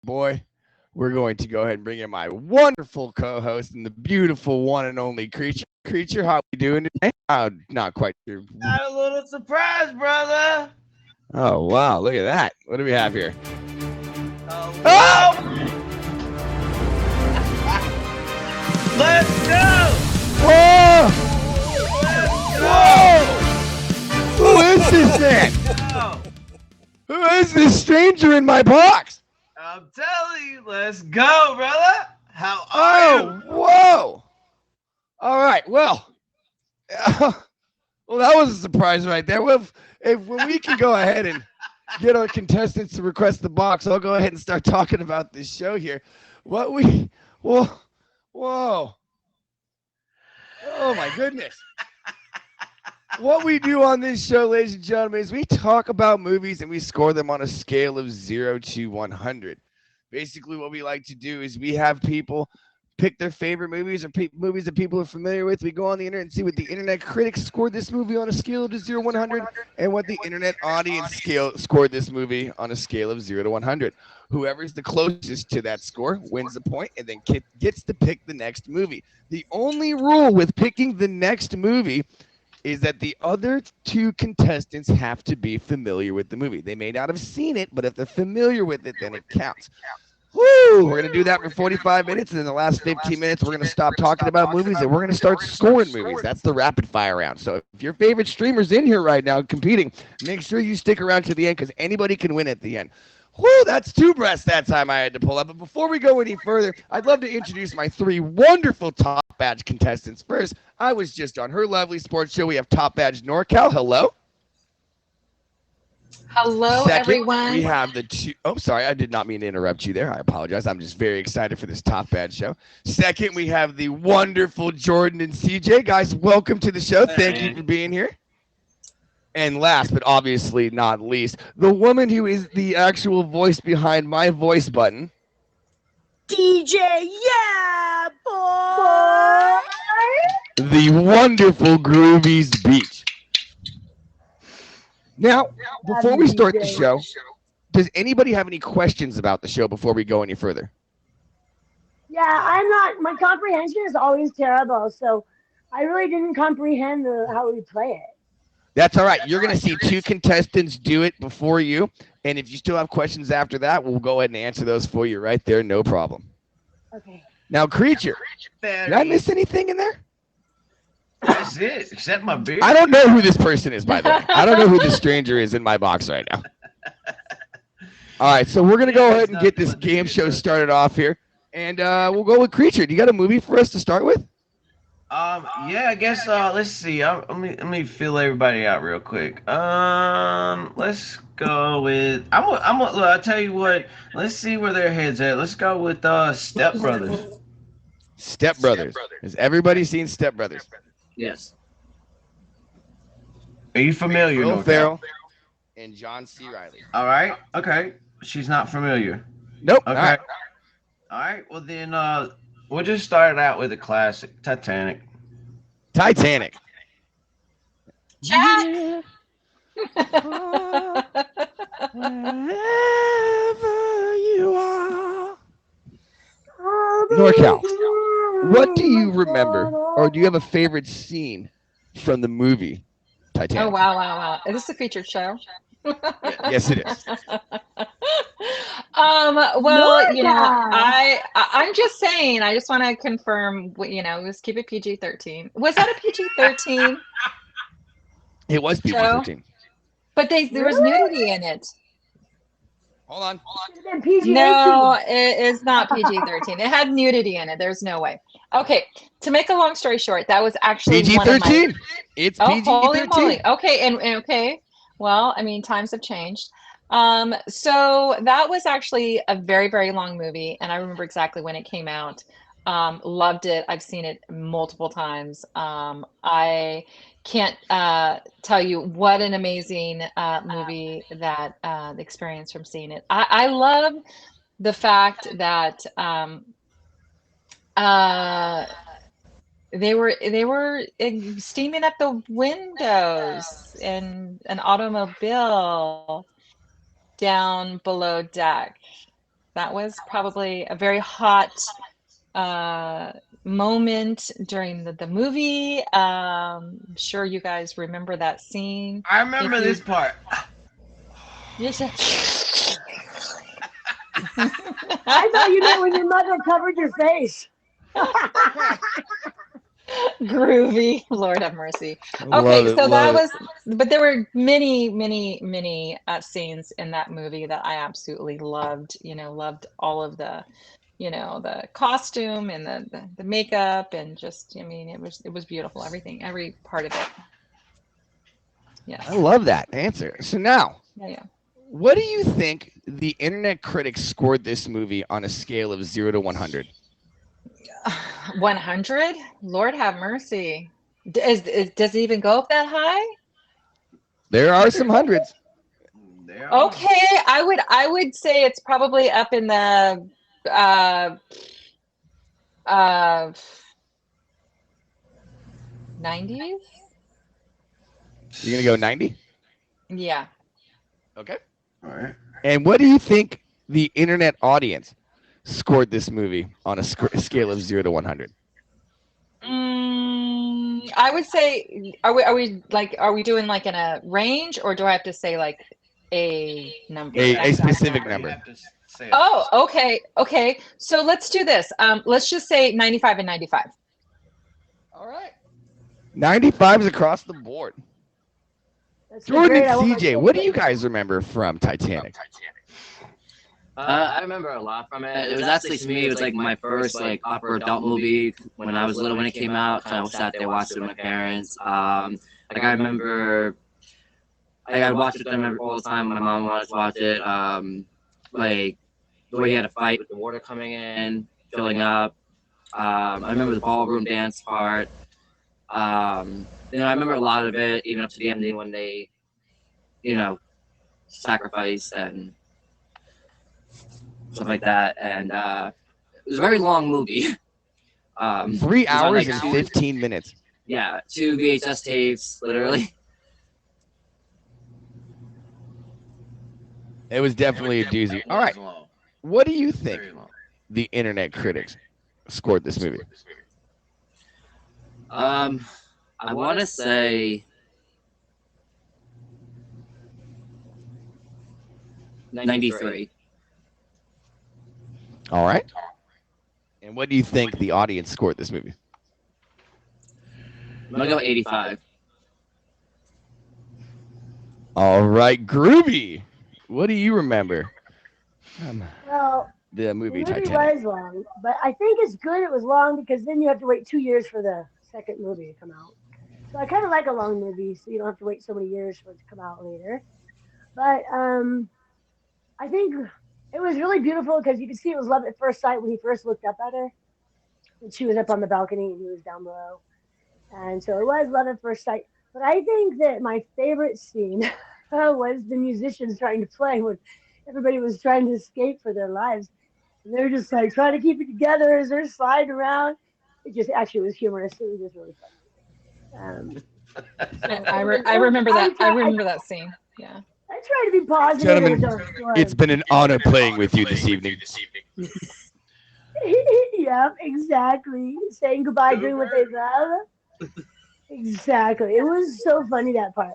boy, we're going to go ahead and bring in my wonderful co-host and the beautiful one and only creature. Creature, how we doing today? Not quite sure. Got a little surprise, brother. Oh wow, look at that. What do we have here? Well, Oh! let's go. Whoa! Let's Whoa! Who is this man? go. Who is this stranger in my box? I'm telling you, let's go, brother. How are Oh, whoa! All right, well, well, that was a surprise right there. Well, when we can go ahead and get our contestants to request the box, I'll go ahead and start talking about this show here. Whoa, whoa, oh my goodness. What we do on this show, ladies and gentlemen, is we talk about movies and we score them on a scale of 0 to 100. Basically, what we like to do is we have people pick their favorite movies or movies that people are familiar with. We go on the internet and see what the internet critics scored this movie on a scale of 0 to 100 and what the internet audience scored this movie on a scale of 0 to 100. Whoever's the closest to that score wins the point and then gets to pick the next movie. The only rule with picking the next movie is that the other two contestants have to be familiar with the movie. They may not have seen it, but if they're familiar with it, then it counts. Woo! We're going to do that for 45 minutes, and in the last 15 minutes, we're going to stop talking about movies, and we're going to start scoring movies. That's the rapid fire round. So if your favorite streamer's in here right now competing, make sure you stick around to the end because anybody can win at the end. Whoo, that's two breaths that time I had to pull up. But before we go any further, I'd love to introduce my three wonderful Top Badge contestants. First, I was just on her lovely sports show. We have Top Badge NorCal. Hello. Hello, Second, everyone. we have the two. Oh, sorry, I did not mean to interrupt you there. I apologize. I'm just very excited for this Top Badge show. Second, we have the wonderful Jordan and CJ. Guys, welcome to the show. Thank you for being here. And last, but obviously not least, the woman who is the actual voice behind my voice button, DJ, yeah, boy. the wonderful Groovies Beach. Now, before we start the show, does anybody have any questions about the show before we go any further? Yeah, my comprehension is always terrible, so I really didn't comprehend how we play it. That's all right. You're going to see two contestants do it before you. And if you still have questions after that, we'll go ahead and answer those for you right there. No problem. Okay. Now, Creature, did I miss anything in there? That's it, except my beard. I don't know who this person is, by the way. I don't know who this stranger is in my box right now. All right, so we're going to go ahead and get this game show started off here. And we'll go with Creature. Do you got a movie for us to start with? Yeah, I guess. Let's see. Let me fill everybody out real quick. Let's go with. I'll tell you what. Let's see where their heads at. Let's go with Step Brothers. Step Brothers. Has everybody seen Step Brothers? Yes. Are you familiar? Will No Ferrell and John C. Reilly. All right. Okay. She's not familiar. Nope. Okay. All right. All right. Well then, we'll just start it out with a classic, Titanic. Titanic. Jack. Wherever you are. NorCal, what do you remember, or do you have a favorite scene from the movie Titanic? Oh, wow. Is this a featured show? Yes, it is. Well, I'm just saying, I just want to confirm, let's keep it PG-13. Was that a PG-13? It was PG-13. But there was nudity in it. Hold on. No, it is not PG-13. It had nudity in it. There's no way. Okay, to make a long story short, that was actually PG-13. It's PG-13. Holy moly. Okay, and okay. Well, I mean, times have changed. So that was actually a very, very long movie, and I remember exactly when it came out. Loved it. I've seen it multiple times. I can't tell you what an amazing movie that the experience from seeing it. I love the fact that they were steaming up the windows in an automobile down below deck. That was probably a very hot moment during the movie. I'm sure you guys remember that scene. I remember If this you- part. You should- I thought you meant when your mother covered your face. Groovy. Lord have mercy. Love Okay, it, so that love it. was, but there were many, many, many scenes in that movie that I absolutely loved. Loved all of the, the costume and the makeup and just, I mean, it was beautiful. Everything, every part of it. Yes. I love that answer. So now, Yeah, yeah. what do you think the internet critics scored this movie on a scale of 0 to 100? 100? Lord have mercy. Does it even go up that high? There are some hundreds. There are. Okay, I would say it's probably up in the uh 90s. You're going to go 90? Yeah. Okay. All right. And what do you think the internet audience scored this movie on a scale of 0 to 100? I would say, are we doing like in a range, or do I have to say like a number? A Exact specific You number. have to say it. Oh, okay. So let's do this. Let's just say 95 and 95. All right. 95 is across the board. That's Jordan great. I and want my CJ, kid what to- do you guys remember from Titanic? I remember a lot from it. It was actually, to me, it was like my first like upper adult movie when I was little when it came out. Kind of sat there, watched it with my parents. Like I remember, I watched it with them all the time. My mom wanted to watch it. Like the way he had a fight with the water coming in, filling up. I remember the ballroom dance part. I remember a lot of it, even up to the ending when they, sacrifice and stuff like that. And it was a very long movie. 3 it was on, hours like, and two- 15 minutes. Yeah, 2 VHS tapes, literally. It was definitely a doozy. All right. What do you think the internet critics scored this movie? I want to say 93. All right. And what do you think the audience scored this movie? I'm gonna go 85. All right, Groovy. What do you remember from Well, the the movie movie Titanic? was long, but I think it's good it was long because then you have to wait 2 years for the second movie to come out. So I kind of like a long movie, so you don't have to wait so many years for it to come out later. But I think it was really beautiful because you could see it was love at first sight when he first looked up at her. And she was up on the balcony and he was down below. And so it was love at first sight. But I think that my favorite scene was the musicians trying to play when everybody was trying to escape for their lives. And they're just like trying to keep it together as they're sliding around. It just actually was humorous. It was just really funny. I remember that. I remember that scene. Yeah. I try to be positive. Gentlemen, and don't storm. It's been an honor playing with you this evening. Yep, exactly. Saying goodbye, doing what they love. Exactly. It was so funny, that part.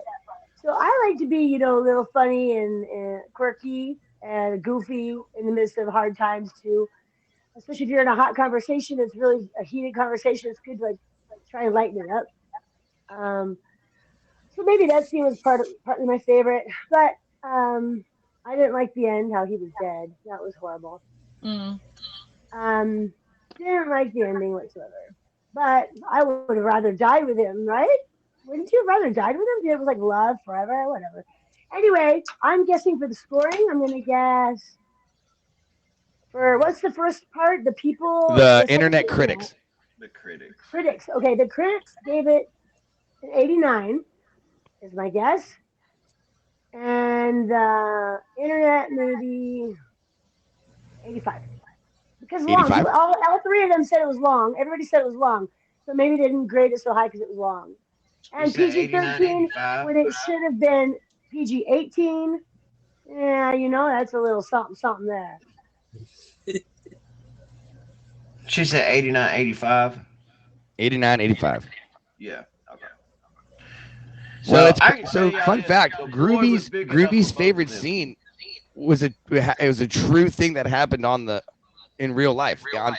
So I like to be, a little funny and quirky and goofy in the midst of hard times too. Especially if you're in a hot conversation, it's really a heated conversation. It's good to like try and lighten it up. So maybe that scene was partly my favorite, but I didn't like the end, how he was dead. That was horrible. Mm. Didn't like the ending whatsoever. But I would have rather died with him, right? Wouldn't you have rather died with him? It was like love forever, whatever. Anyway, I'm guessing for the scoring, I'm gonna guess for what's the first part? The people. The second internet part? critics. The critics. Critics. Okay, the critics gave it an 89, is my guess. And the internet maybe 85. Because long. 85? All three of them said it was long. Everybody said it was long. So maybe they didn't grade it so high because it was long. And You said PG 13 85. when it should have been PG 18. Yeah, that's a little something there. She said 89, 85. 89, 85. Yeah. Okay. So Well, it's I can tell so y'all fun this, fact. the board was big enough Groovy's for both favorite of them. scene was it was a true thing that happened in real life on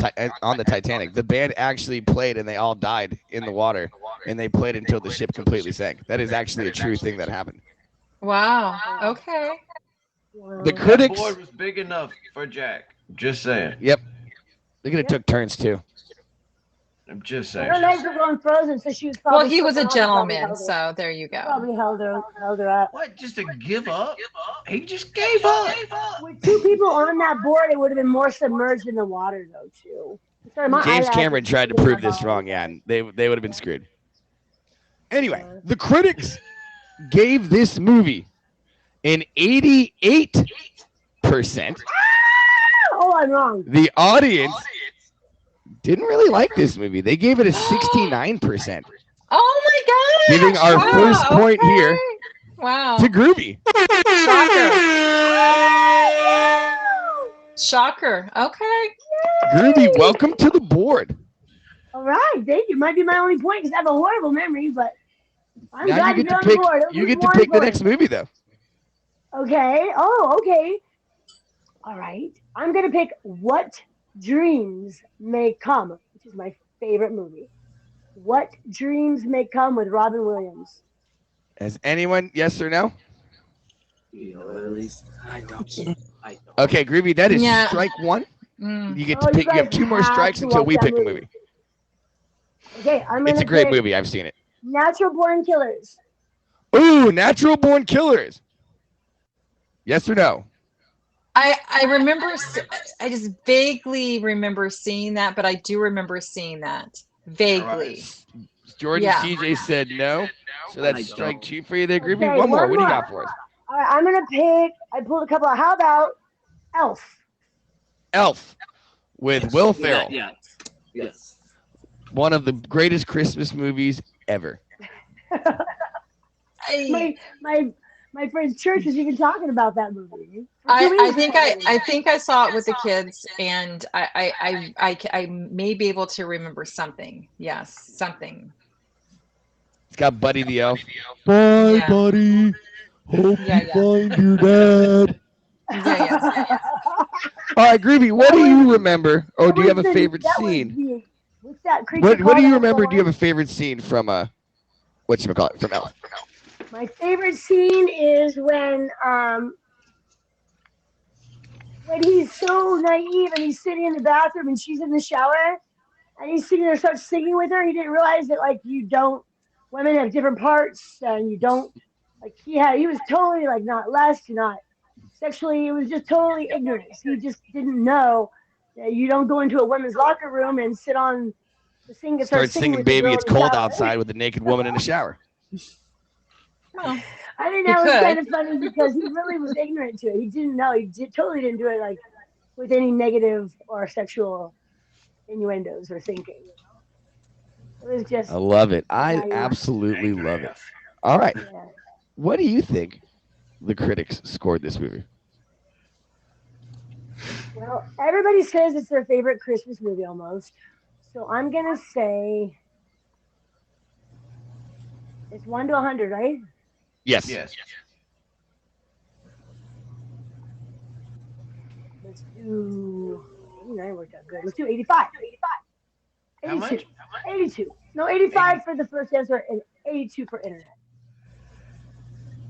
the Titanic. The band actually played and they all died in the water, and they played until the ship completely sank. That is actually a true thing that happened. Wow. Okay. Wow. The That critics, board was big enough for Jack. Just saying. yep, they could have Yep. took turns too. I'm just Her saying. legs were going frozen, so she was probably. Well, he was a swimming on, probably gentleman, held her- so there you go. Probably held her up. What? Just to give up? He just gave up. With two people on that board, it would have been more submerged in the water, though, too. Sorry, my James eyelash Cameron is tried to sticking prove out this all wrong, over. yeah, and they would have been screwed. Anyway, Yeah. the critics gave this movie an 88%. Oh, I'm wrong. The audience didn't really like this movie. They gave it a 69%. Oh my gosh! Giving our Wow, first point okay. here Wow. to Groovy. Shocker. Okay. Groovy, welcome to the board. All right, thank you. Might be my only point because I have a horrible memory, but I'm Now glad you to get be to on pick. the board. At You least get to one pick the point. next movie, though. Okay. Oh, okay. All right. I'm gonna pick What Dreams May Come, which is my favorite movie. What Dreams May Come with Robin Williams. Has anyone? Yes or no? You know, at least I don't. Okay, Groovy, that is Yeah. strike one. Mm. You get Oh, to you pick. You have guys two more have strikes to until watch we that pick a movie. movie. Okay, I'm gonna It's a great pick movie. I've seen it. Natural Born Killers. Ooh, Natural Born Killers. Yes or no? I remember. I just vaguely remember seeing that, but I do remember seeing that vaguely. Jordan Yeah. CJ said no. So that's I strike don't. two for you there, Groovy. Okay, One more. one What do you more. got for us? All right, I'm gonna pick. I pulled a couple. How about Elf? Elf with Will Ferrell. Yeah. Yes. One of the greatest Christmas movies ever. My friend's church was even talking about that movie. I think I saw it with the kids, and I may be able to remember something. Yes, something. It's got Buddy the Elf. Bye, Yeah. buddy. Hope Yeah, you yeah. find your dad. Yeah. All right, Groovy, what That do you was- remember? Or do you have a favorite scene? What's that creature What do called you that remember? was Do you have a favorite scene from whatchamacallit, from Elf? My favorite scene is when he's so naive and he's sitting in the bathroom and she's in the shower and he's sitting there, starts singing with her. He didn't realize that women have different parts and you don't he was totally not lust, not sexually. It was just totally ignorance. He just didn't know that you don't go into a women's locker room and sit on the sink and Start singing with the Baby girl It's in the Cold shower. Outside with a naked woman in the shower. Well, I think He that was could. kind of funny because he really was ignorant to it. He didn't know. Totally didn't do it with any negative or sexual innuendos or thinking. It was just. I love it. I Yeah, yeah. absolutely love it. All right. Yeah. What do you think the critics scored this movie? Well, everybody says it's their favorite Christmas movie almost. So I'm gonna say it's 1 to 100, right? Yes. Yes. Let's do. 89 worked out good. Let's do 85. 85. How much? 82. No, 85 for the first answer and 82 for internet.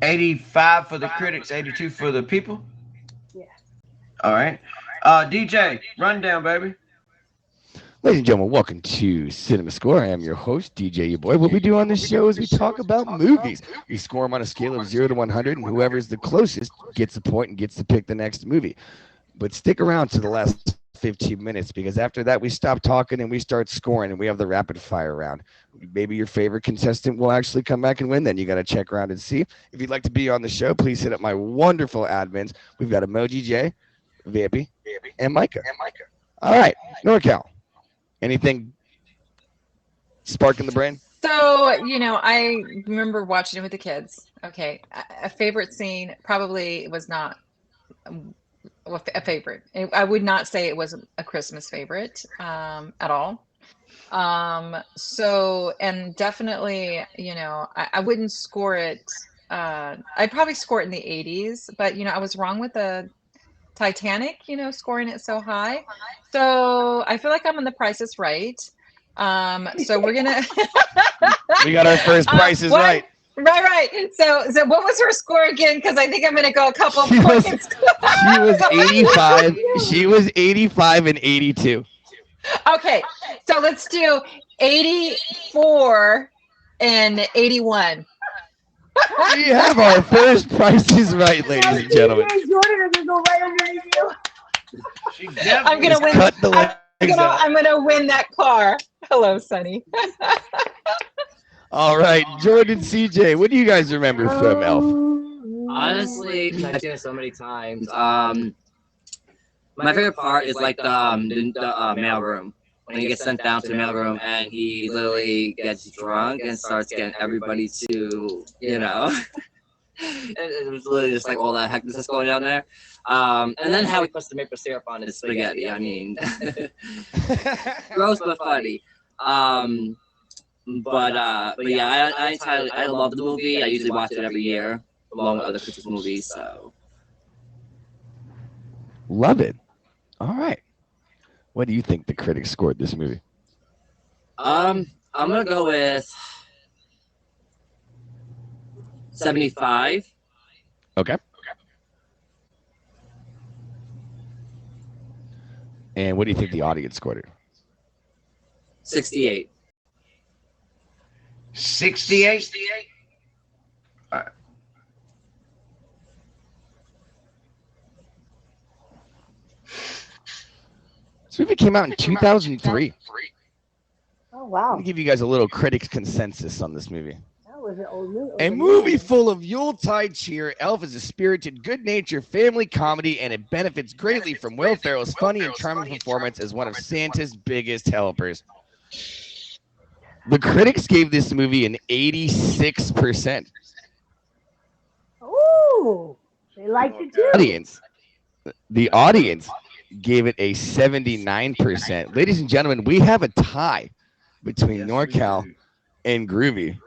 85 for the critics, 82 for the people? Yeah. All right. DJ, rundown, baby. Ladies and gentlemen, welcome to Cinema Score. I am your host, DJ your boy. What we do on this show is we talk about movies. We score them on a scale of 0 to 100, and whoever is the closest gets a point and gets to pick the next movie. But stick around to the last 15 minutes, because after that we stop talking and we start scoring, and we have the rapid fire round. Maybe your favorite contestant will actually come back and win. Then you got to check around and see. If you'd like to be on the show, please hit up my wonderful admins. We've got Emoji J, Vampy, and Micah. All right, NorCal. Anything sparking the brain? So, I remember watching it with the kids. Okay. A favorite scene probably was not a favorite. I would not say it was a Christmas favorite at all. So, and definitely, I wouldn't score it. I'd probably score it in the 80s, but I was wrong with the Titanic, scoring it so high. So I feel like I'm on The Price is Right. So we're gonna. We got our first Price is what? Right. Right. So what was her score again? Because I think I'm gonna go a couple She was- points. She was 85. She was 85 and 82. Okay, so let's do 84 and 81. We have our first Price is Right, ladies and gentlemen. TJ and Jordan are gonna go right underneath you. She I'm definitely gonna win. Cut the legs out. I'm gonna win that car. Hello, Sonny. All right, Jordan, CJ, what do you guys remember from Elf? Honestly, 'cause I've seen it so many times. My favorite part is like the mail room when he gets sent down to the mail room and he literally gets drunk and starts getting everybody to it was literally just like all that heckness that's going down there. And then how he puts the maple syrup on his spaghetti. I mean, gross but funny. But yeah, I love the movie. I usually watch it every year along with other Christmas movies. So Love it. All right. What do you think the critics scored this movie? I'm gonna go with 75. Okay. And what do you think the audience scored it? 68. 68. This movie came out in 2003. Oh I'm wow, gonna give you guys a little critics consensus on this movie. that was an old movie. A movie full of Yuletide cheer, Elf is a spirited, good-natured family comedy, and it benefits greatly from Will Ferrell's funny and charming performance as one of Santa's biggest helpers. The critics gave this movie an 86%. Ooh, they liked it too. The audience gave it a 79%. Ladies and gentlemen, we have a tie between Yes, we NorCal do. and Groovy,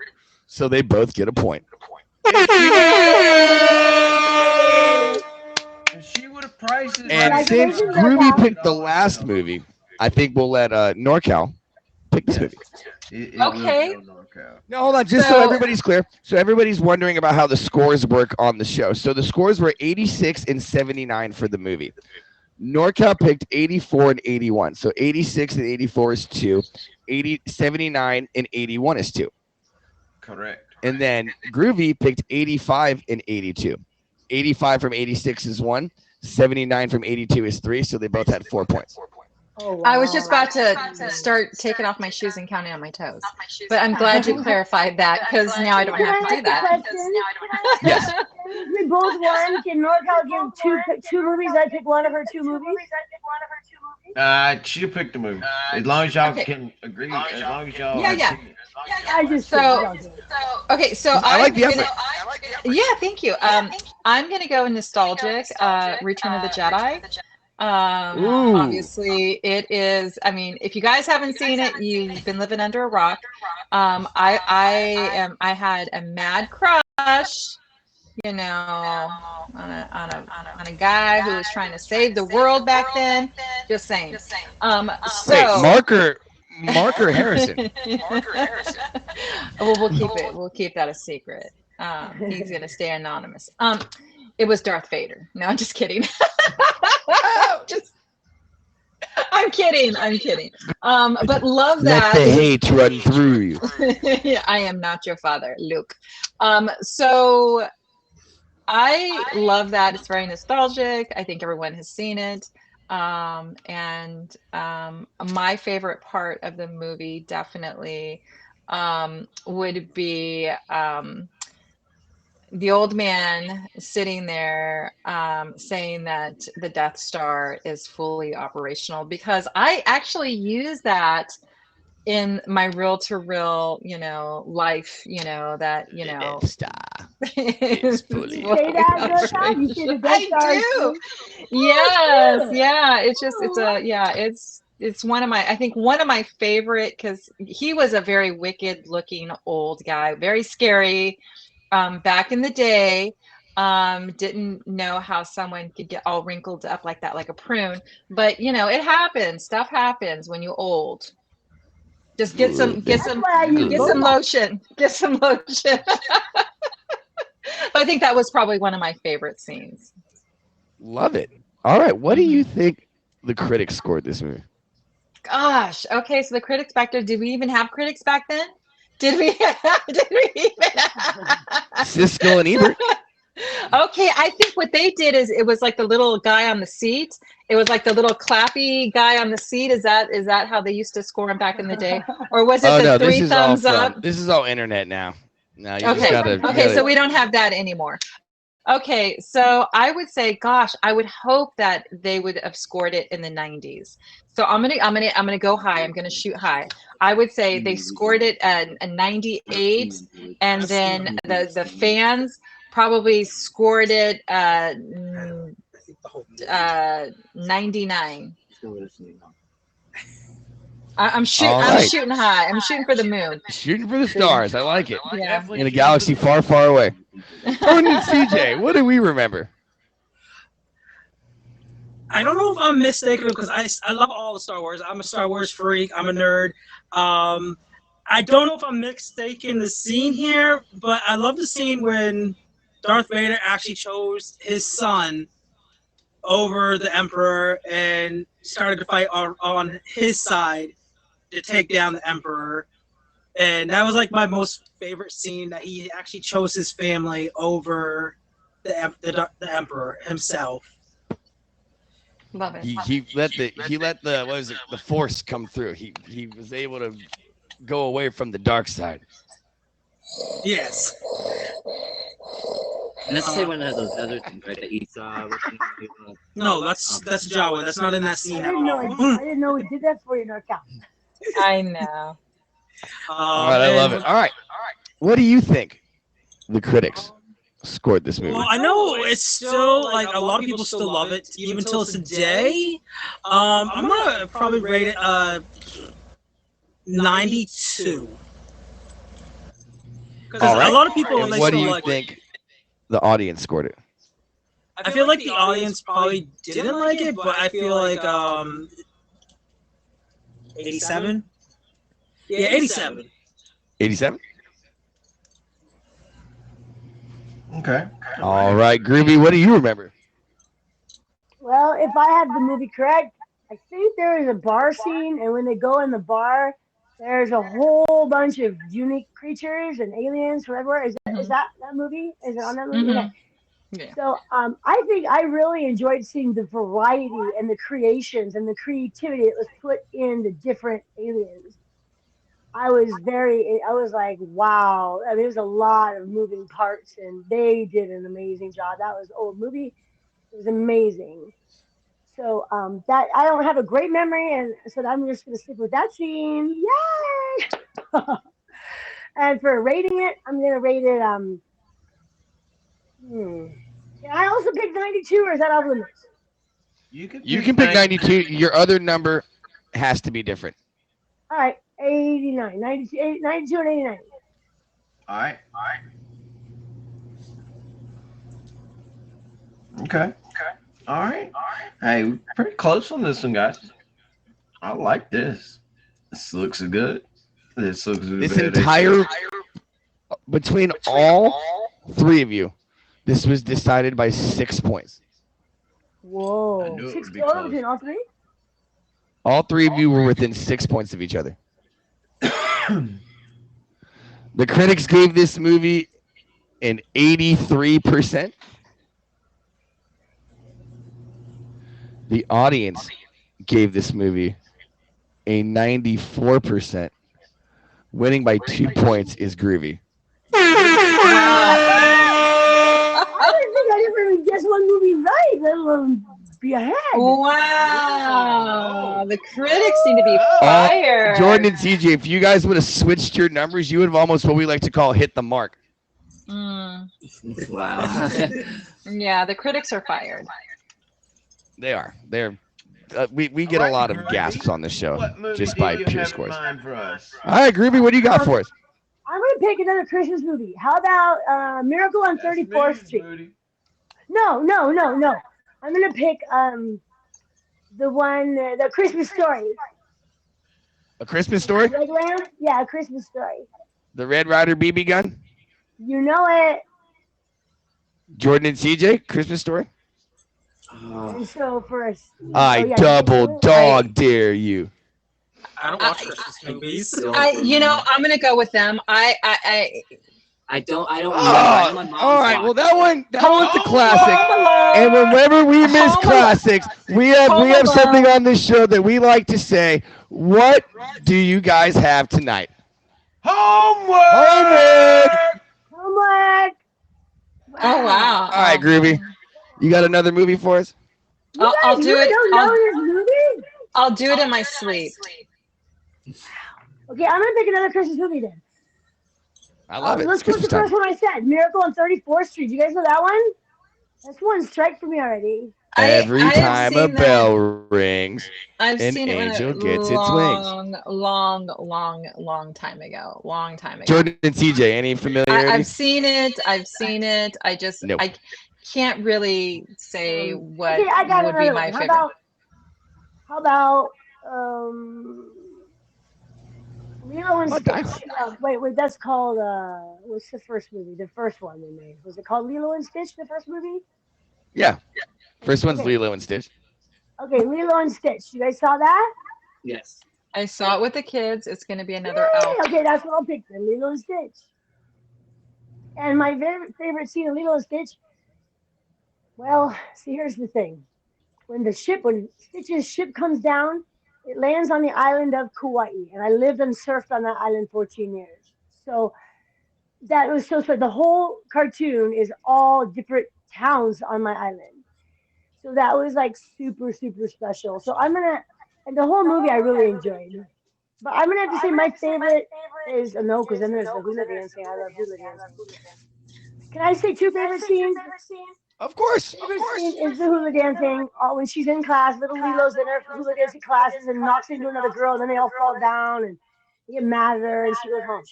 so they both get a point. If she would have priced it And right, since Congratulations, Groovy NorCal. picked the last movie, I think we'll let NorCal pick this movie. It Okay. will go NorCal. No, hold on, just so So- everybody's clear. So everybody's wondering about how the scores work on the show. So the scores were 86 and 79 for the movie. NorCal picked 84 and 81. So 86 and 84 is 2. 79 and 81 is 2. Correct. And then Groovy picked 85 and 82. 85 from 86 is 1. 79 from 82 is 3. So they both had 4 points. Oh, wow. I was just about to start taking off my shoes and counting on my toes, but I'm glad you clarified that because now I don't Can have to I do ask a that. question? Yes. We both won. Can NorCal give two movies? I pick one of her two movies. She picked the movie. As long as y'all Okay. can agree. As long as y'all. Yeah, have yeah. seen it. I just So- Okay, so I like the I'm effort. gonna- Yeah, thank you. I'm gonna go nostalgic. Return of the Jedi. Ooh. Obviously, it is. I mean, if you guys haven't seen it, you've been living under a rock. I had a mad crush, on a guy who was trying to save the world back then. Just saying. Wait, So Marker Harrison. Well, we'll keep that a secret. He's gonna stay anonymous. It was Darth Vader. No, I'm just kidding. I'm kidding. But love Let that. the hate run through you. I am not your father, Luke. So I love that. It's very nostalgic. I think everyone has seen it. And my favorite part of the movie definitely would be the old man sitting there saying that the Death Star is fully operational, because I actually use that in my reel to real, life, that, The Death Star is fully You say that, fully Georgia? You say the Death Star? I do. too? Yes, Oh, yeah. It's just Oh, it's one of my, I think one of my favorite, because he was a very wicked looking old guy, very scary. Back in the day, didn't know how someone could get all wrinkled up like that, like a prune. But it happens. Stuff happens when you're old. Just get some that's why I use get some Botox. lotion. Get some lotion. I think that was probably one of my favorite scenes. Love it. All right, what do you think the critics scored this movie? Gosh. Okay, so the critics back there, did we even have critics back then? Did we even Siskel and Ebert. Okay, I think what they did is it was like the little guy on the seat. It was like the little clappy guy on the seat. Is that how they used to score him back in the day? Or was it Oh the no, three thumbs up? This is all internet now. Now you just Okay. gotta. Okay, so we don't have that anymore. Okay, so I would say, gosh, I would hope that they would have scored it in the 90s. So I'm gonna go high. I'm gonna shoot high. I would say they scored it at a 98, and then the fans probably scored it 99. I'm All right. shooting high. I'm shooting for the moon. Shooting for the stars. I like it. Yeah. In a galaxy far, far away. Tony and CJ, what do we remember? I don't know if I'm mistaken because I love all the Star Wars. I'm a Star Wars freak. I'm a nerd. I don't know if I'm mistaken the scene here, but I love the scene when Darth Vader actually chose his son over the Emperor and started to fight on his side to take down the Emperor. And that was like my most favorite scene, that he actually chose his family over the Emperor himself. Love it. He let the what was it, the Force come through. He was able to go away from the dark side. Yes. And let's say one of those other things, right? That eats. No, that's Jawa. That's not in that scene I at I didn't know he did that for you, NorCal. I know. All right, I love it. All right. What do you think the critics scored this movie? Well, I know it's still like a lot of people still love it even till today. I'm gonna probably rate it 92. Because All right. a lot of people, And they what do still you like. think the audience scored it? I feel like the audience probably didn't like it, but I feel like 87. Yeah, 87. 87? Okay. All right, Groovy, what do you remember? Well, if I had the movie correct, I think there is a bar scene, and when they go in the bar, there's a whole bunch of unique creatures and aliens from everywhere. Is that movie? Is it on that movie? Mhm. Okay. Yeah. So I think I really enjoyed seeing the variety and the creations and the creativity that was put in the different aliens. I was like, wow. I mean, there's a lot of moving parts, and they did an amazing job. That was an old movie. It was amazing. So that I don't have a great memory, and so I'm just gonna stick with that scene. Yay! And for rating it, I'm gonna rate it. Can I also pick 92, or is that off limits? You can pick 92. Your other number has to be different. All right, 89, 92, 92 and 89. All right. Okay. All right. Hey, we're pretty close on this one, guys. I like this. This looks good. This looks good. This entire between all three of you, this was decided by 6 points. Whoa. knew it 6 would be total close. between all three? All three of you were within 6 points of each other. The critics gave this movie an 83%. The audience gave this movie a 94%. Winning by 2 points is Groovy. I didn't think I'd ever guess one movie right, let alone be ahead. Wow, the critics seem to be fired. Jordan and CJ, if you guys would have switched your numbers, you would have almost what we like to call hit the mark. Mm, Wow. yeah, the critics are fired. They are. They're. We get a lot of gasps on this show What movie just do by you pure have in scores. mind for us? All right, Groovy, what do you got for us? I'm gonna pick another Christmas movie. How about Miracle on 34th Street? Moody. No. I'm gonna pick the one, the Christmas Story. A Christmas Story? Red Lamp? Yeah, A Christmas Story. The Red Ryder BB gun? You know it. Jordan and CJ, Christmas Story? And so for us, I double dog dare you. I don't watch Christmas movies. I'm gonna go with them. I don't. Oh, My mom's all right. Well, watching. that one's a classic. And Home whenever we miss Home classics, we have Alone. something on this show that we like to say. What do you guys have tonight? Homework. Homework. Oh wow! All right, Groovy. You got another movie for us? You I'll guys do really it. don't know this movie? I'll do it in my sleep. Okay, I'm gonna pick another Christmas movie then. I love it. Let's It's go with the Christmas first time. one I said, Miracle on 34th Street. You guys know that one? That's one strike for me already. Every I have time a seen that. bell rings, I've an seen it when angel it- gets its wings. long time ago. Long time ago. Jordan and CJ, any familiarity? I've seen it. I just Nope. I can't really say what Okay, I got would be another my one. favorite. How about Lilo and Oh, Die Stitch? Wait, that's called what's the first movie? The first one they made. Was it called Lilo and Stitch, the first movie? Yeah. First one's Okay. Lilo and Stitch. Okay, Lilo and Stitch. You guys saw that? Yes. I saw it with the kids. It's going to be another Yay! elf. Okay, that's what I'll pick then, Lilo and Stitch. And my favorite scene of Lilo and Stitch, well, see, here's the thing. When Stitch's ship comes down, it lands on the island of Kauai. And I lived and surfed on that island 14 years. So that was so special. The whole cartoon is all different towns on my island. So that was like super, super special. So and the whole movie I really enjoyed. But I'm gonna have to say my favorite is no, because then there's the hula dancing. I love hula dancing. Can I say two favorite scenes? Of course. Favorite scene is the hula dancing. When she's in class, little Lilo's in her hula dancing classes and knocks into another girl, and then they all fall down and they get mad at her, and she goes home.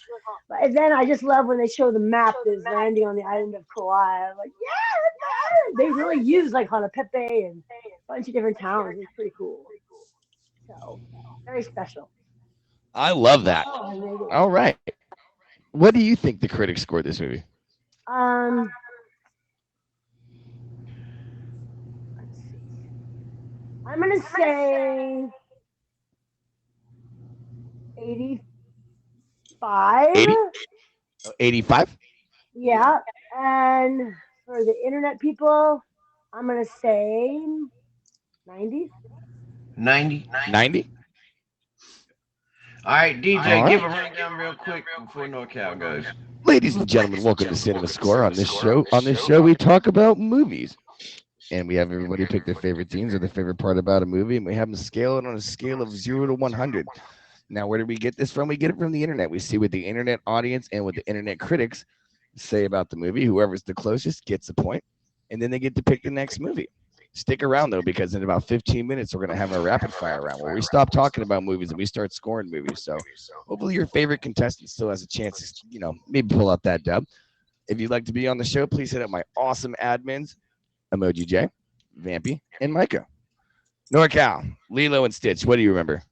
But then I just love when they show the map that's landing on the island of Kauai. I'm like, yeah, that's my island. They really use like Hanapepe and a bunch of different towns. It's pretty cool. So very special. I love that. Oh, amazing. All right. What do you think the critics scored this movie? Let's see. I'm gonna say 85. 80? 85? Yeah, and for the internet people, I'm gonna say 90. 90. 90? All right, DJ, All right. give a rundown real quick before NorCal goes. Ladies and gentlemen, welcome to Cinema Score. On this show, we talk about movies. And we have everybody pick their favorite scenes or their favorite part about a movie, and we have them scale it on a scale of 0 to 100. Now, where do we get this from? We get it from the internet. We see what the internet audience and what the internet critics say about the movie. Whoever's the closest gets a point, and then they get to pick the next movie. Stick around, though, because in about 15 minutes, we're going to have a rapid fire round where we stop talking about movies and we start scoring movies. So hopefully your favorite contestant still has a chance to, maybe pull out that dub. If you'd like to be on the show, please hit up my awesome admins, Emoji J, Vampy, and Micah. NorCal, Lilo and Stitch, what do you remember?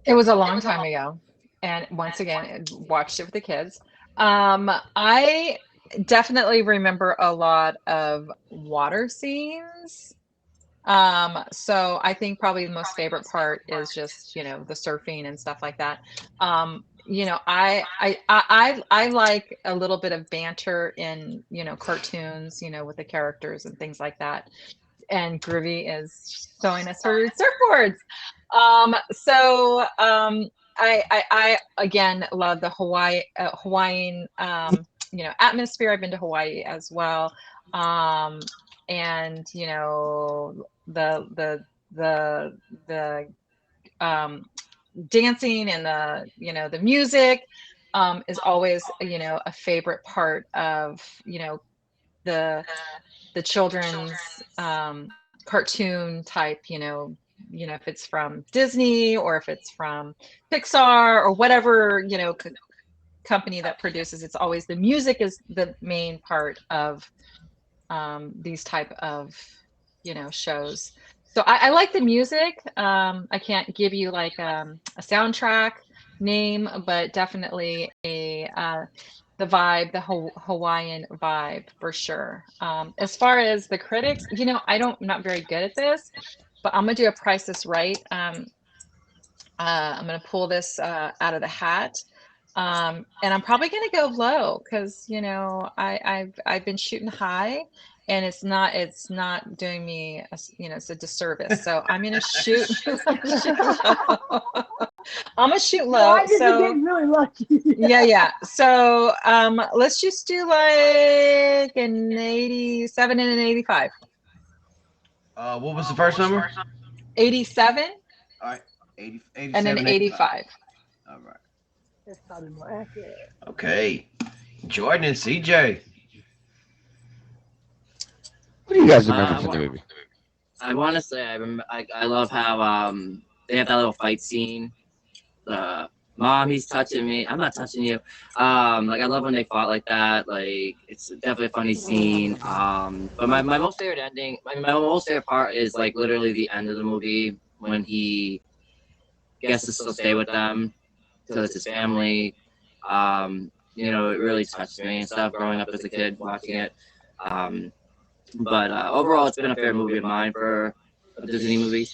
It was a long time ago, and once again, watched it with the kids. I definitely remember a lot of water scenes. So I think probably the most favorite part is just the surfing and stuff like that. I like a little bit of banter in cartoons, with the characters and things like that. And Groovy is showing us her surfboards. I again love the Hawaiian atmosphere. I've been to Hawaii as well. And the dancing and the music is always a favorite part of the children's cartoon type, if it's from Disney or if it's from Pixar or whatever, company that produces, it's always the music is the main part of these type of, shows. So I like the music. I can't give you like a soundtrack name, but definitely the vibe, the Hawaiian vibe for sure. As far as the critics, I'm not very good at this, but I'm gonna do a Price This Right. I'm gonna pull this out of the hat, and I'm probably gonna go low because I've been shooting high, and it's not doing me it's a disservice. So I'm gonna shoot. I'm gonna shoot low. I just get really lucky. Yeah. So let's just do like an 87 and an 85. What was the first number? 87. All right, 80, 87, and an 85. All right. That's probably more accurate. Okay, Jordan and CJ. What do you guys remember from the movie? I want to say I love how they have that little fight scene. Mom, he's touching me. I'm not touching you. Like I love when they fought like that. Like it's definitely a funny scene. But my most favorite ending, my most favorite part is like literally the end of the movie when he gets to still stay with them because it's his family. It really touched me and stuff growing up as a kid watching it. But overall, it's been a favorite movie of mine for a Disney movie.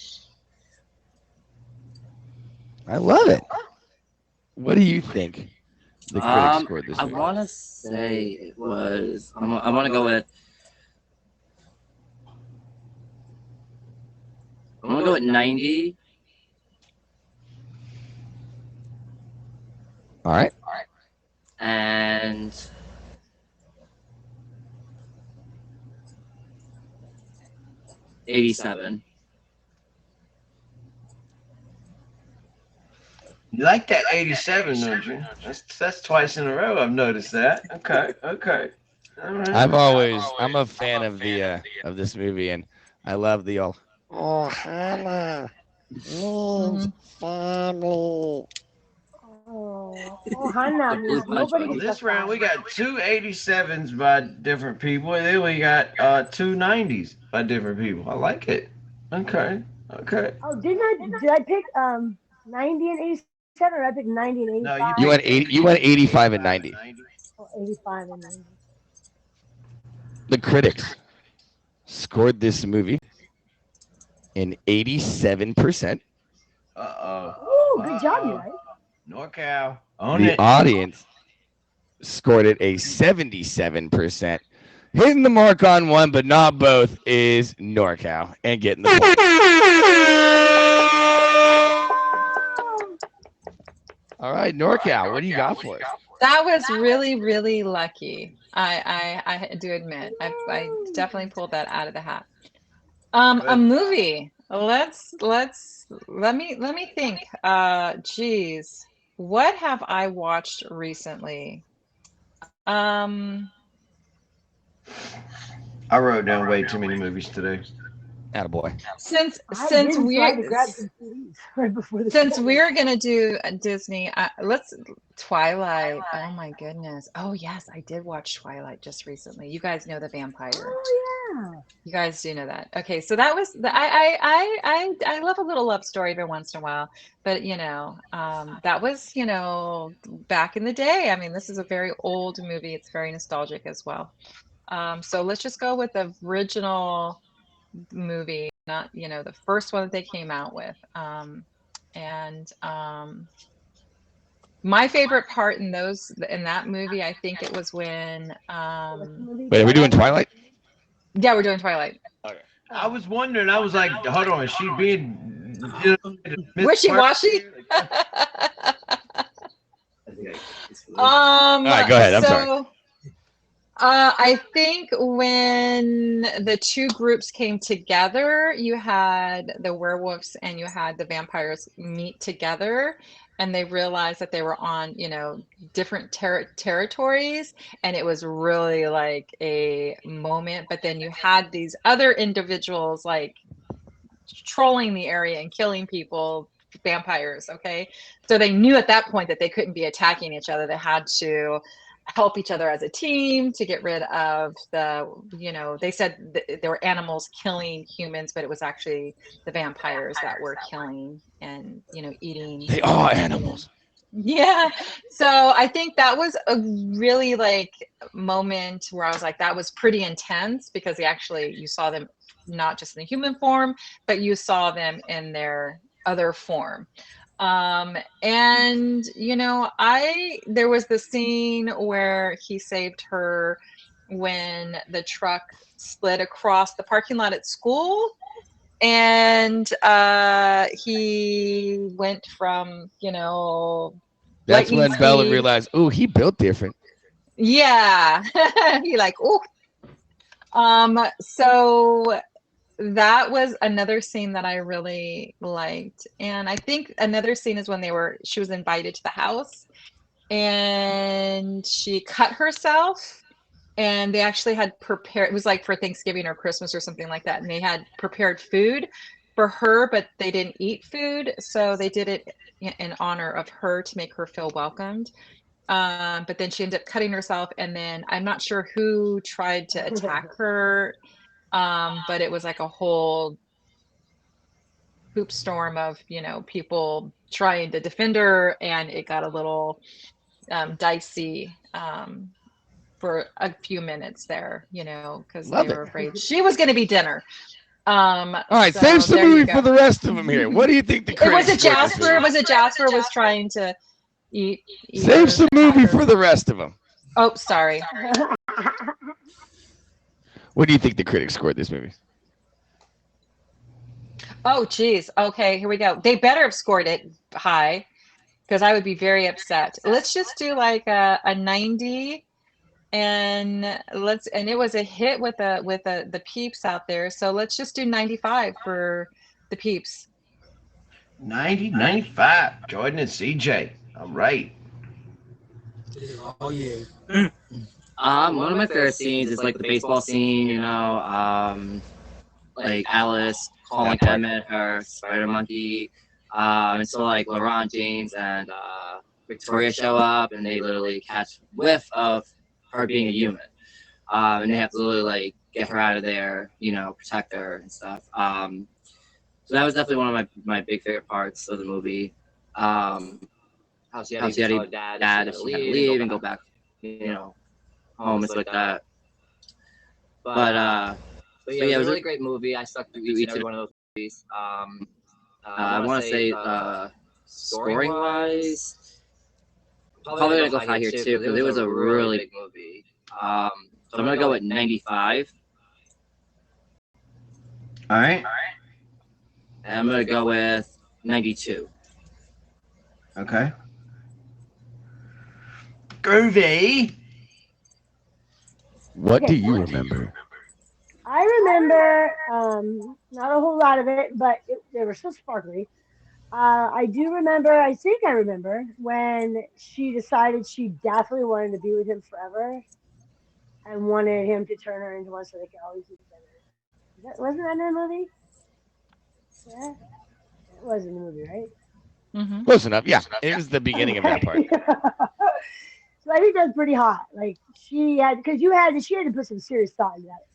I love it. What do you think the critics scored this I movie? want to say it was. I want to go with. I'm gonna go with 90. All right. And 87. You like that 87, don't you? That's twice in a row I've noticed that. Okay. All right. I'm a fan of the of this movie, and I love the all. Oh, Hannah needs family. Oh, Hannah. Nobody Well, gets this that round we far. got two 87s by different people, and then we got two 90s by different people. I like it. Okay. Oh, did I pick 90 and 87, or I picked 90 and No, 85? You went 80. You went 85 and 90. Oh, 85 and 90. The critics scored this movie in 87%. Uh-oh. Good job, you guys. NorCal. Own The it. audience scored it a 77%. Hitting the mark on one, but not both, is NorCal and getting the point. All right, NorCal, what do you got for us? That was really, really lucky. I do admit, I definitely pulled that out of the hat. A movie. Let me think. Geez, what have I watched recently? I wrote down way too many movies today. Attaboy. Since tried to grab some CDs right before the since show. we're gonna do Disney, let's Twilight. Oh my goodness. Oh yes, I did watch Twilight just recently. You guys know the vampire. Oh yeah. You guys do know that. Okay, so that was I love a little love story every once in a while, but that was back in the day. I mean, this is a very old movie. It's very nostalgic as well. So let's just go with the original movie, not the first one that they came out with. My favorite part in that movie, I think it was when Wait, are we doing Twilight? yeah, we're doing Twilight. I was wondering. I was like, hold on, is she being Wishy-washy? All right, go ahead. I'm sorry. I think when the two groups came together, you had the werewolves and you had the vampires meet together, and they realized that they were on, different territories, and it was really like a moment. But then you had these other individuals like trolling the area and killing people, vampires. Okay, so they knew at that point that they couldn't be attacking each other. They had to help each other as a team to get rid of they said there were animals killing humans, but it was actually the vampires that were killing and eating. They are animals. Yeah. So I think that was a really like moment where I was like, that was pretty intense, because you saw them not just in the human form, but you saw them in their other form. And there was the scene where he saved her when the truck slid across the parking lot at school, and he went from That's when lightning Bella speed. realized, oh, he built different. Yeah. He like, oh. So that was another scene that I really liked. And I think another scene is when she was invited to the house and she cut herself, and they actually had prepared, it was like for Thanksgiving or Christmas or something like that. And they had prepared food for her, but they didn't eat food. So they did it in honor of her to make her feel welcomed. But then she ended up cutting herself, and then I'm not sure who tried to attack her. But it was like a whole hoop storm of people trying to defend her, and it got a little dicey for a few minutes there, because they were afraid she was going to be dinner. All right, save some movie for the rest of them here. What do you think the critics? Was it Jasper? Was it Jasper was trying to eat Save some movie for the rest of them. Oh, sorry. What do you think the critics scored this movie? Oh, geez. Okay, here we go. They better have scored it high, because I would be very upset. Let's just do like a 90, and it was a hit with the peeps out there. So let's just do 95 for the peeps. 90, 95. Jordan and CJ. All right. Oh yeah. One of my favorite scenes is like the baseball scene, like Alice calling Emmett her spider monkey. And so like LeBron James and Victoria show up, and they literally catch whiff of her being a human. And they have to literally like get her out of there, protect her and stuff. So that was definitely one of my big favorite parts of the movie. How she had to tell her dad if she had to leave and go back, home and stuff like that. But yeah, it was a really great movie. I stuck through each and every one of those movies. I want to say scoring wise, probably gonna go high here too, because it was a really big movie. So I'm gonna go with 95. All right. And I'm gonna go with 92. Okay. Groovy. What do you remember? I remember not a whole lot of it, but they were so sparkly. I think I remember when she decided she definitely wanted to be with him forever and wanted him to turn her into one so they could always be together. Wasn't that in the movie? Yeah, it was in the movie, right? Mm-hmm. Close enough. Yeah, it was the beginning of that part. So I think that's pretty hot. Like she had to put some serious thought into that.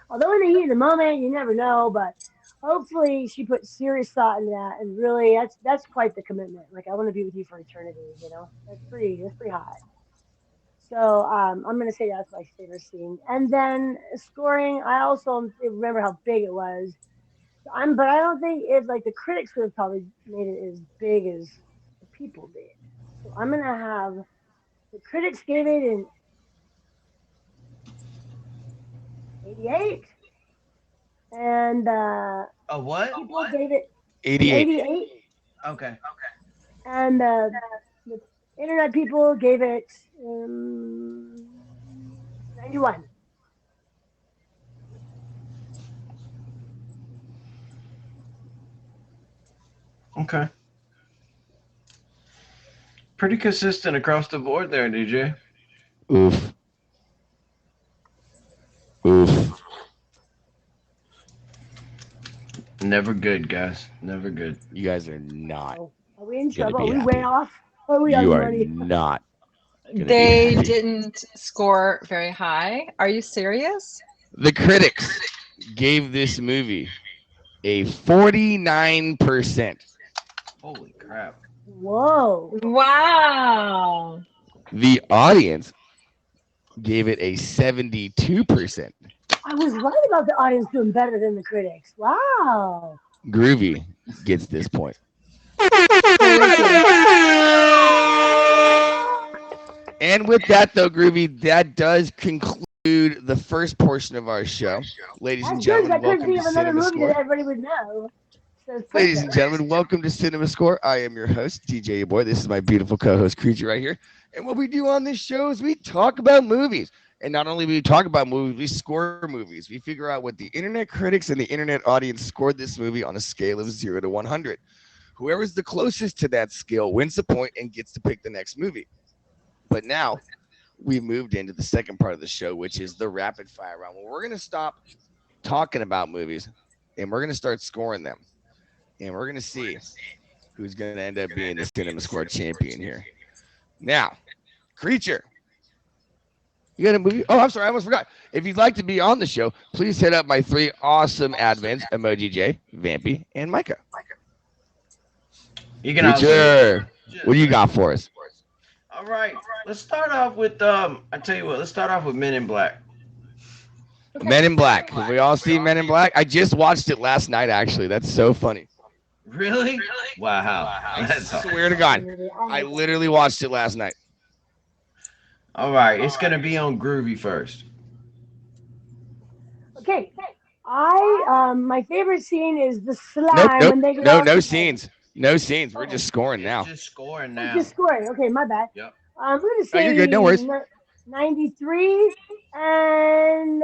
Although in the heat of the moment, you never know, but hopefully she put serious thought into that, and really that's quite the commitment. Like I want to be with you for eternity, That's pretty hot. So I'm gonna say that's my favorite scene. And then scoring, I also remember how big it was. But I don't think the critics would have probably made it as big as the people did. So I'm gonna have the critics gave it an 88, and A what? people gave it 88. 88, Okay. and the internet people gave it 91. Okay. Pretty consistent across the board there, DJ. Oof. Oof. Never good, guys. Never good. You guys are not. Oh, are we in Gonna trouble? be Are we way happy. off? Are we on You are money? not. gonna be They happy. didn't score very high. Are you serious? The critics gave this movie a 49%. Holy crap. Whoa. Wow. The audience gave it a 72%. I was right about the audience doing better than the critics. Wow. Groovy gets this point. And with that, though, Groovy, that does conclude the first portion of our show. Ladies and That's good. gentlemen, That could welcome be to another Cinema movie that Score. everybody would know. So it's Ladies and perfect. gentlemen, welcome to Cinema Score. I am your host, DJ Boy. This is my beautiful co-host, Creature, right here. And what we do on this show is we talk about movies. And not only do we talk about movies, we score movies. We figure out what the internet critics and the internet audience scored this movie on a scale of 0 to 100. Whoever's the closest to that scale wins a point and gets to pick the next movie. But now we moved into the second part of the show, which is the rapid fire round. Well, we're going to stop talking about movies and we're going to start scoring them. And we're going to see who's going to end up being the Cinema Score champion here. Now, Creature, you got a movie? Oh, I'm sorry. I almost forgot. If you'd like to be on the show, please hit up my three awesome admins, Emoji J, Vampy, and Micah. You can also. Creature, what do you got for us? All right. Let's start off with I tell you what. Let's start off with Men in Black. Men in Black. Have we all seen Men in Black? I just watched it last night, actually. That's so funny. Really? Wow. That's Swear to God. I literally watched it last night. all right. It's gonna be on Groovy first. Okay. My favorite scene is the slime when they Nope. get No off the scenes. No scenes. We're just scoring now. Just scoring boat. now. Just scoring. Okay, my bad. Yep. I'm gonna Oh, say you're good. No worries. 93 and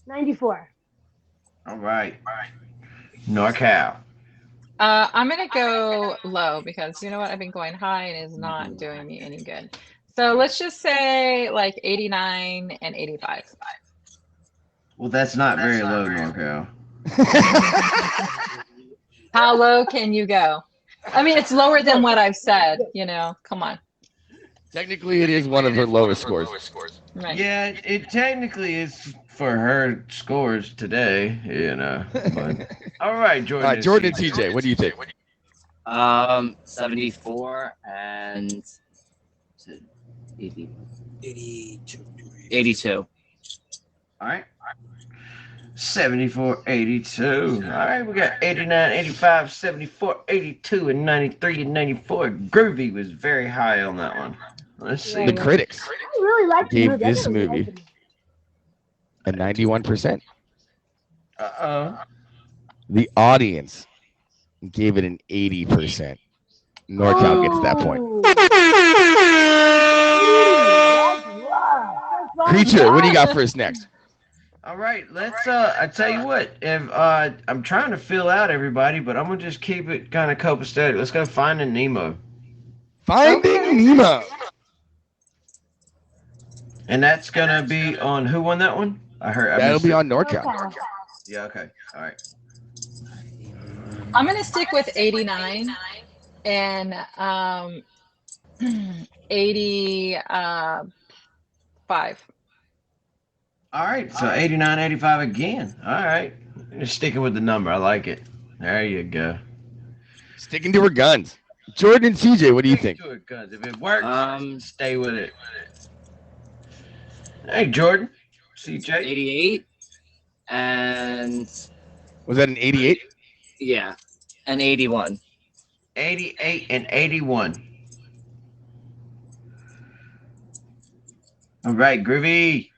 94. All right. NorCal. I'm gonna go low because you know what? I've been going high and it's not doing me any good. So let's just say like 89 and 85. Well, that's not very low, NorCal. How low can you go? I mean, it's lower than what I've said, you know. Come on. Technically, it is one of her lowest scores. Right. Yeah, it technically is for her scores today, you know. But, all right, Jordan. Jordan and TJ, what do you think? 74 and 80, 82. All right. 74, 82. All right, we got 89, 85, 74, 82, and 93 and 94. Groovy was very high on that one. Let's see. The critics I really like the gave movie. I this really movie liked it. a 91%. The audience gave it an 80%. NorCal gets that point. Ooh. Wow. Creature, what do you got for us next? All right, let's I tell you what, if I'm trying to fill out everybody, but I'm gonna just keep it kind of copacetic. Let's go Finding Nemo. Finding Nemo. And that's gonna be on who won that one? I That'll missed be it. on NorCal. Okay. Yeah, okay. All right. I'm gonna stick with 89 and 85. All right, so 89, 85 again. All right. Just sticking with the number. I like it. There you go. Sticking to her guns. Jordan and CJ, what do you think? Do it, guys. If it works, stay with it. 88 Hey, Jordan. CJ. and Was that an 88? yeah, and 81. 88 and 81. All right, Groovy.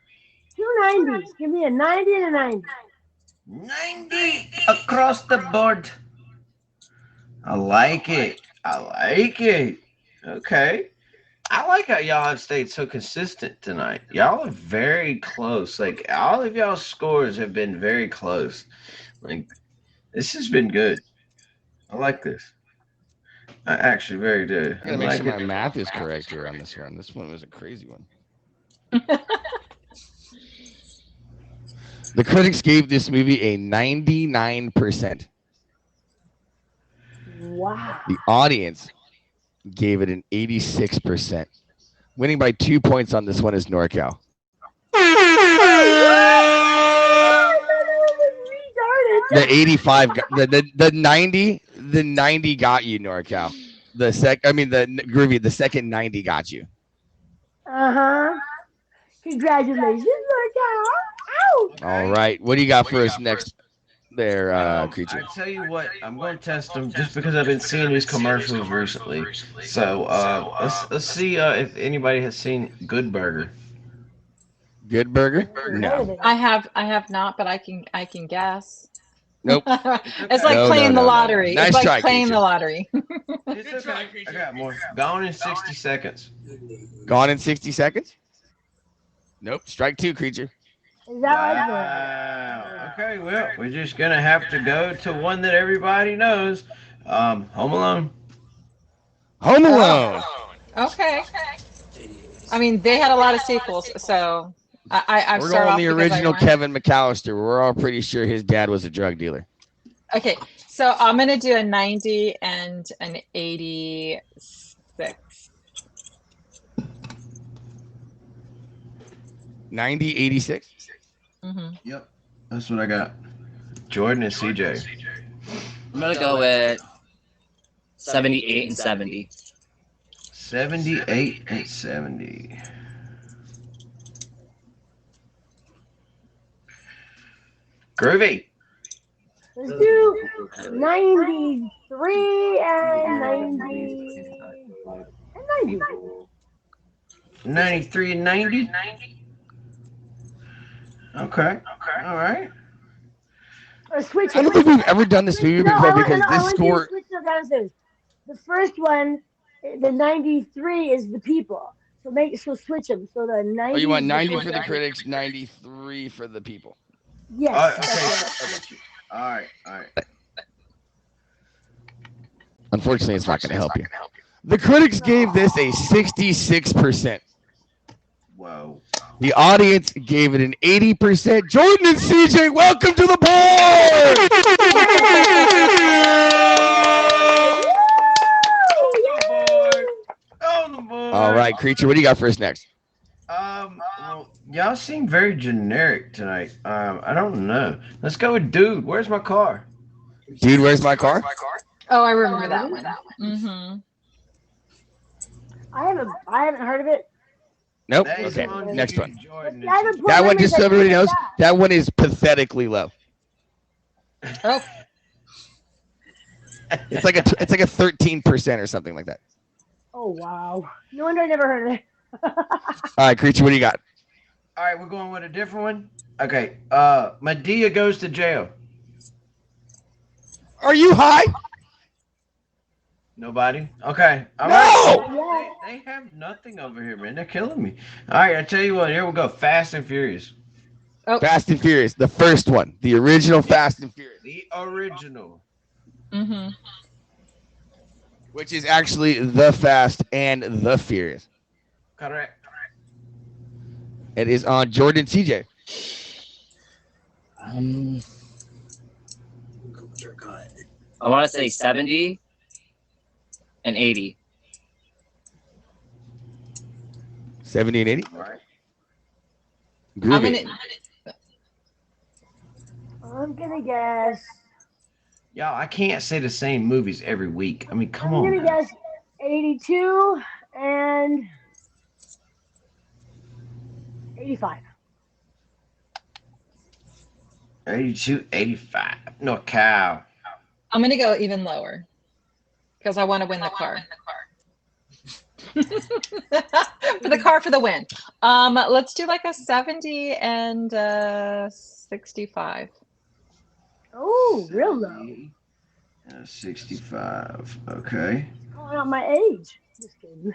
290s. Give me a 90 and a 90. 90 across the board. I like it. I like it. Okay. I like how y'all have stayed so consistent tonight. Y'all are very close. Like all of y'all's scores have been very close. Like this has been good. I like this. I actually very do. I I gotta make like sure my it. math is correct here on this one. This one was a crazy one. The critics gave this movie a 99%. Wow. The audience gave it an 86%. Winning by 2 points on this one is NorCal. The 85, the 90, the 90 got you, NorCal. The Groovy, the second 90 got you. Uh-huh. Congratulations, NorCal. Ow! All right, what do you got for us next, there, Creature? I tell you what, I'm going to test them just because I've been seeing these commercials recently. So let's see if anybody has seen Good Burger. Good Burger? No. I have not, but I can guess. Nope. It's like No, playing no, the no, no. lottery. Nice It's like try, playing Keisha. the lottery. It's okay. I got more. Gone in 60 seconds. Gone in 60 seconds? Nope. Strike two, Creature. Is that like Wow. Okay, well, we're just gonna have to go to one that everybody knows. Home Alone. Home Alone. Okay. I mean, they had a lot of sequels, so I've We're started going off the because I original won. Kevin McAllister. We're all pretty sure his dad was a drug dealer. Okay, so I'm gonna do a 90 and an 86. 90, 86. Mm-hmm. Yep, that's what I got. Jordan and CJ. I'm gonna go with 78 and 70. 78 and 70. Groovy. Let's do 93 and 90 and 90. 93 and 90. Okay. All right. Or switch. I don't think we've ever done this movie before because I this want score. to switch those answers. The first one, the 93 is the people. So switch them. So the 90. Oh, you want 90 for the critics, 93 for the people. Yes. Okay. All right. Unfortunately, it's not going to help you. The critics gave this a 66%. Whoa. The audience gave it an 80%. Jordan and CJ, welcome to the board! On the board. All right, Creature, what do you got for us next? Well, y'all seem very generic tonight. I don't know. Let's go with Dude. Where's my car? Dude, where's my car? Oh, I remember that one. Mm-hmm. I haven't heard of it. Nope. That is Okay, on next you, one. Jordan. I haven't put That one, memories just so like everybody knows, that. that one is pathetically low. Oh, It's like a 13% or something like that. Oh wow! No wonder I never heard of it. All right, Creature, what do you got? All right, we're going with a different one. Okay. Medea goes to jail. Are you high? Nobody? Okay. All No! right. They have nothing over here, man. They're killing me. All right, I tell you what. Here we go. Fast and Furious. Fast and Furious, the first one, the original Fast and Furious, The original. mm-hmm. which is actually the Fast and the Furious. Correct. It is on Jordan CJ. I want to say 70 and 80. 70 and 80. All right. Groovy. I'm gonna guess. Y'all, I can't say the same movies every week. I mean, come I'm on. gonna man. guess 82 and 85. 82, 85. No cow. I'm gonna go even lower because I want to win the car. For the car for the win. Let's do like a 70 and 65. Oh, real low. 65. Okay. Calling out my age. Just kidding.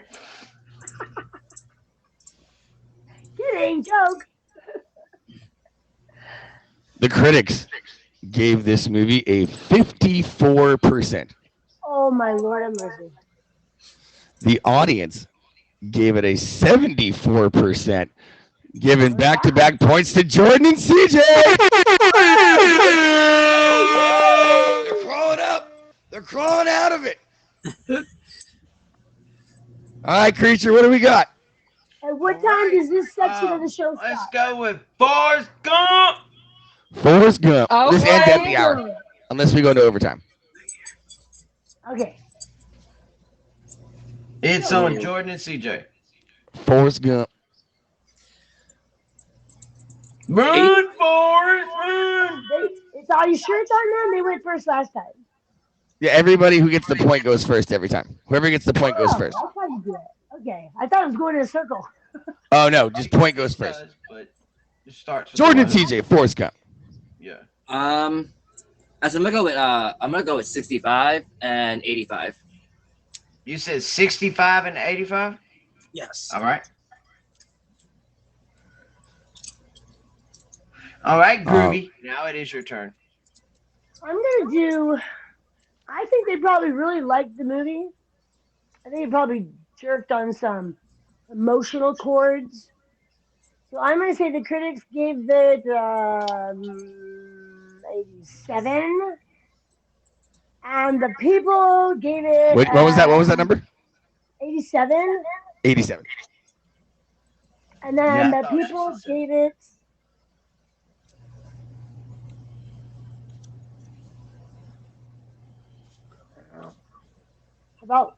Kidding, joke. The critics gave this movie a 54%. Oh my Lord have mercy. The audience gave it a 74%, giving back-to-back points to Jordan and CJ. They're crawling up. They're crawling out of it. All right, Creature, what do we got? At what time does this section of the show Let's stop? go with Forrest Gump. Forrest Gump. This ends at Okay. the hour, unless we go into overtime. Okay. It's on Jordan and CJ. Forrest Gump. Run, Forrest, run. Are you sure it's on them? They went first last time. Yeah, everybody who gets the point goes first every time. Whoever gets the point goes first. That's how you do it. Okay. I thought it was going in a circle. Oh, no, just point goes first. But it starts with Jordan and one. CJ, Forrest Gump. Yeah. As I'm gonna go with 65 and 85. You said 65 and 85? Yes. All right. All right, Groovy. Now it is your turn. I'm gonna do. I think they probably really liked the movie. I think they probably jerked on some emotional chords. So I'm gonna say the critics gave it 87, and the people gave it. Wait, what was that? What was that number? 87, 87. and then Yeah, I the thought people so. gave it. About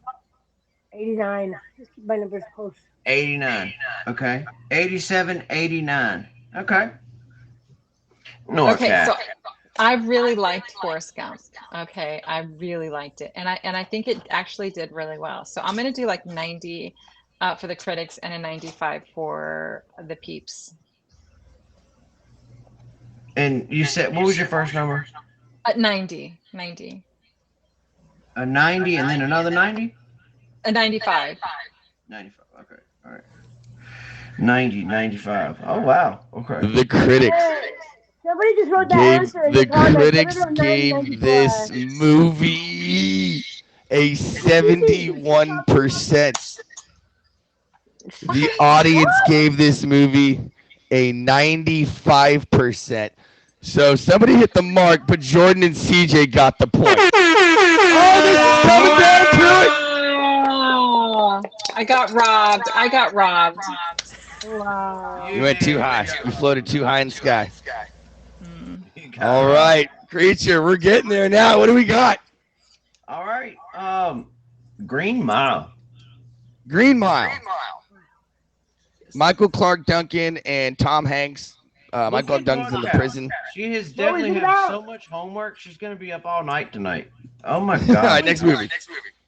89. Just keep my numbers close. 89. Okay. 87, 89. Okay. North Okay, Cat. so I really liked Forrest Gump. Okay, I really liked it, and I think it actually did really well. So I'm gonna do like 90 for the critics and a 95 for the peeps. And you said, what was your first number? 90. A 90 and then another 90? A 95. 95. Okay. All right. 90, 95. Oh, wow. Okay. The critics Somebody just wrote that gave answer. in the comments. critics Everyone 90, gave 94. this movie a 71%. The audience gave this movie a 95%. So somebody hit the mark, but Jordan and CJ got the point. Oh, this is coming down to it. Oh, I got robbed. Wow. You went too high. You floated too high in the sky. Mm. You got All it. right, Creature, we're getting there now. What do we got? All right. Green Mile. Green Mile. Michael Clark Duncan and Tom Hanks. Michael at Duncan's in the North Cat. prison. She has What was definitely it had about? so much homework. She's going to be up all night tonight. Oh, my All God. right, next movie.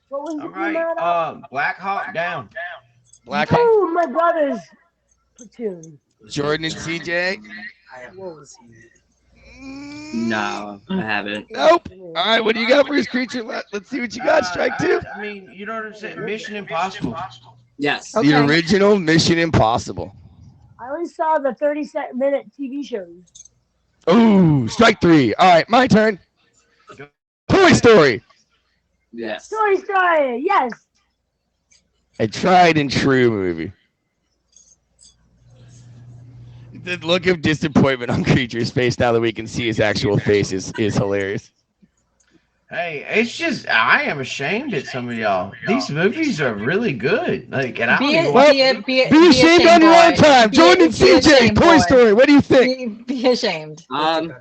What was All the right. name of that? Black Hawk Down. Black Hawk. Oh, my brother's platoon. Jordan and CJ. I have not seen it. No, I haven't. Nope. All right, what do you got for his Creature? Let's see what you got. Strike two. I mean, you know what I'm saying? Mission Impossible. Yes. Okay. The original Mission Impossible. I only saw the 30-minute TV shows. Ooh, strike three. All right, my turn. Toy Story. Yes. Story, yes. A tried and true movie. The look of disappointment on Creature's face now that we can see his actual face is hilarious. Hey, it's just I am ashamed at some of y'all. These movies are really good. Like, and I don't Be, even it, watch be, it, be, it, Be ashamed on your own boy. time. Be- Jordan and be CJ, ashamed, Toy boy. Story. What do you think? Be ashamed. Um,